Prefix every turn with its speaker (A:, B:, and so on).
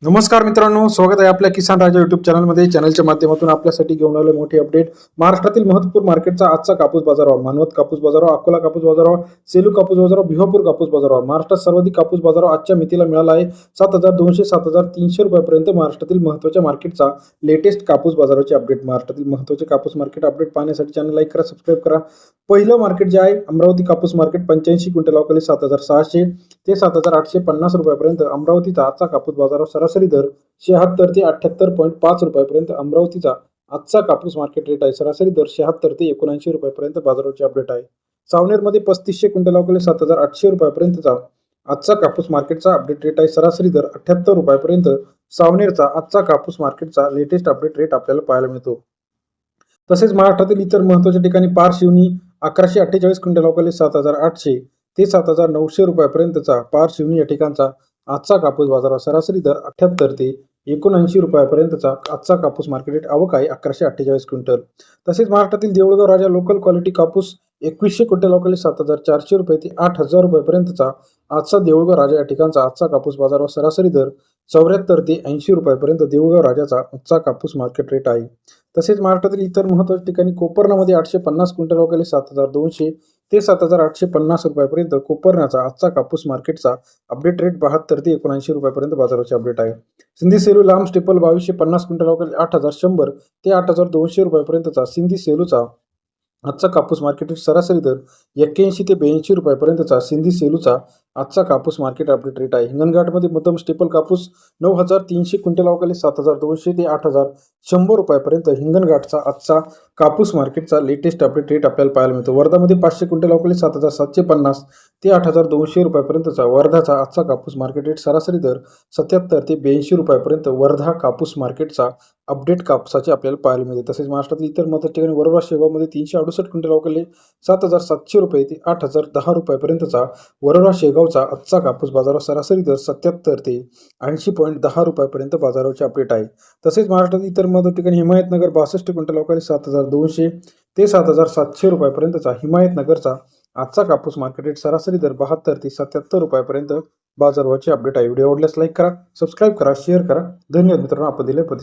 A: नमस्कार मित्रांनो, स्वागत आहे आपल्या किसान राजा युट्यूब चॅनलमध्ये. चॅनलच्या माध्यमातून आपल्यासाठी घेऊन आलो मोठी अपडेट. महाराष्ट्रातील महत्त्वपूर्ण मार्केटचा आजचा कापूस बाजारभाव, मानवत कापूस बाजारभाव, अकोला कापूस बाजारभाव, सेलू कापूस बाजारभाव, भिवापूर कापूस बाजारभाव. महाराष्ट्रात सर्वाधिक कापूस बाजारभाव आजच्या मितीला मिळाला आहे 7,200 7,300 रुपयापर्यंत. महाराष्ट्रातील महत्त्वाच्या मार्केटचा लेटेस्ट कापूस बाजाराची अपडेट. महाराष्ट्रातील महत्त्वाचे कापूस मार्केट अपडेट पाहण्यासाठी चॅनल लाईक करा, सबस्क्राईब करा. पहिलं मार्केट जे आहे अमरावती कापूस मार्केट 85 क्विंटल अवकाळी 7,600 ते 7,850 रुपयापर्यंत. अमरावतीचा आजचा कापूस बाजारावर सरासरी दर 76 ते 78.5 रुपयापर्यंत. अमरावतीचा आजचा कापूस मार्केट रेट आहे. सरासरी दर 76 ते 79 रुपयापर्यंत बाजाराची अपडेट आहे. सावनेरमध्ये 3500 क्विंटल अवकाळी 7,800 रुपयापर्यंतचा आजचा कापूस मार्केटचा अपडेट रेट आहे. सरासरी दर 78 रुपयापर्यंत. सावनेरचा आजचा कापूस मार्केटचा लेटेस्ट अपडेट रेट आपल्याला पाहायला मिळतो. तसेच महाराष्ट्रातील इतर महत्त्वाच्या ठिकाणी पार शिवनी 1148 क्विंटल अवकाळी 7,800 ते 7,900 रुपयापर्यंतचा पार शिवनी या ठिकाणचा आजचा कापूस बाजारावर सरासरी दर 78 ते 79 रुपयापर्यंतचा आजचा कापूस मार्केट रेट आवक आहे 1148 क्विंटल. तसेच महाराष्ट्रातील देऊळगाव राजा लोकल क्वालिटी कापूस 2100 क्विंटल अवकाळी 7,400 रुपये ते 8,000 रुपयापर्यंतचा आजचा देऊळगाव राजा या ठिकाणचा आजचा कापूस बाजारावर सरासरी दर 74 ते 80 रुपयापर्यंत देऊळगाव राजाचा आजचा कापूस मार्केट रेट आहे. तसेच महाराष्ट्रातील इतर महत्त्वाच्या ठिकाणी कोपरनामध्ये 850 क्विंटल अवकाळी 7,200 ते 7,850 रुपयापर्यंत कोपरण्याचा आजचा कापूस मार्केटचा अपडेट रेट 72 ते 79 रुपयापर्यंत बाजाराची अपडेट आहे. सिंधी सेलू लांब स्टेपल 2250 क्विंटल अवकाळी 8,100 ते 8,200 रुपयापर्यंतचा सिंधी सेलूचा आजचा कापूस मार्केट रेट सरासरी दर 81 ते 82 रुपयापर्यंतचा सिंधी सेलूचा आजचा कापूस मार्केट अपडेट रेट आहे. हिंगणघाटमध्ये मध्यम स्टेपल कापूस 9,300 क्विंटल अवकाळी 7,200 ते 8,100 रुपयापर्यंत हिंगणघाटचा आजचा कापूस मार्केटचा लेटेस्ट अपडेट रेट आपल्याला पाहायला मिळतो. वर्धामध्ये 500 क्विंटल अवकाळी 7,750 ते 8,200 रुपयापर्यंतचा वर्धाचा आजचा कापूस मार्केट रेट सरासरी दर 77 ते 82 रुपयापर्यंत वर्धा कापूस मार्केटचा अपडेट कापसाचे आपल्याला पाहायला मिळते. तसेच महाराष्ट्रातील इतर महत्त्वाच्या ठिकाणी वरोरा शेगावमध्ये 368 क्विंटल अवकाळी 7,700 रुपये ते 8,010 रुपयापर्यंतचा वरोरा शेगावचा आजचा कापूस बाजारावर सरासरी दर 77 ते 80.10 रुपयापर्यंत बाजाराचे अपडेट आहे. तसेच महाराष्ट्रातील इतर महत्त्वाच्या ठिकाणी हिमायतनगर 62 क्विंटल अवकाळी 7,200 ते 7,700 रुपयापर्यंतचा हिमायतनगरचा आजचा कापूस मार्केट रेट सरासरी दर 72 ते 77 रुपयापर्यंत बाजाराचे अपडेट आहे. व्हिडिओ आवडल्यास लाईक करा, सबस्क्राईब करा, शेअर करा. धन्यवाद मित्रांनो, आपण दिले प्रतिसाद.